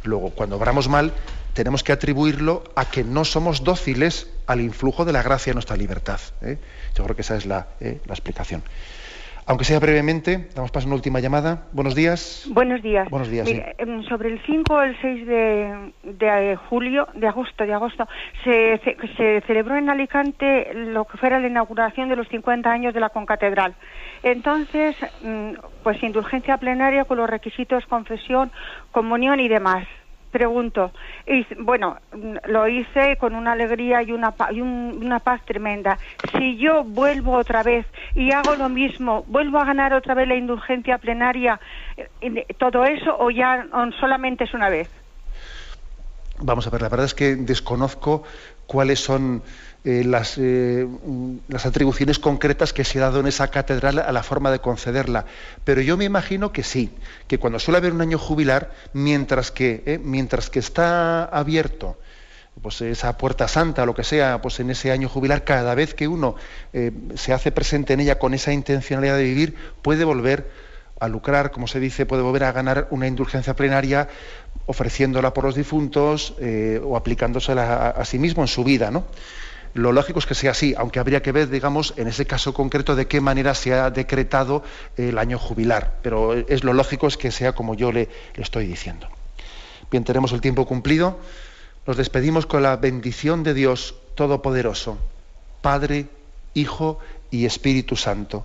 Luego, cuando obramos mal, tenemos que atribuirlo a que no somos dóciles al influjo de la gracia en nuestra libertad. Yo creo que esa es la explicación. Aunque sea brevemente, damos paso a una última llamada. Buenos días. Buenos días. Buenos días. Mira, sobre el 5 o el 6 de agosto, se celebró en Alicante lo que fuera la inauguración de los 50 años de la concatedral. Entonces, pues indulgencia plenaria con los requisitos confesión, comunión y demás. Pregunto, bueno, lo hice con una alegría y una paz tremenda. Si yo vuelvo otra vez y hago lo mismo, ¿vuelvo a ganar otra vez la indulgencia plenaria, todo eso, o ya solamente es una vez? Vamos a ver, la verdad es que desconozco cuáles son las atribuciones concretas que se ha dado en esa catedral a la forma de concederla, pero yo me imagino que sí, que cuando suele haber un año jubilar, mientras que está abierto pues esa puerta santa o lo que sea, pues en ese año jubilar, cada vez que uno se hace presente en ella con esa intencionalidad de vivir, puede volver a lucrar, como se dice, puede volver a ganar una indulgencia plenaria ofreciéndola por los difuntos o aplicándosela a sí mismo en su vida, ¿no? Lo lógico es que sea así, aunque habría que ver, digamos, en ese caso concreto de qué manera se ha decretado el año jubilar, pero lo lógico es que sea como yo le estoy diciendo. Bien, tenemos el tiempo cumplido. Nos despedimos con la bendición de Dios Todopoderoso, Padre, Hijo y Espíritu Santo.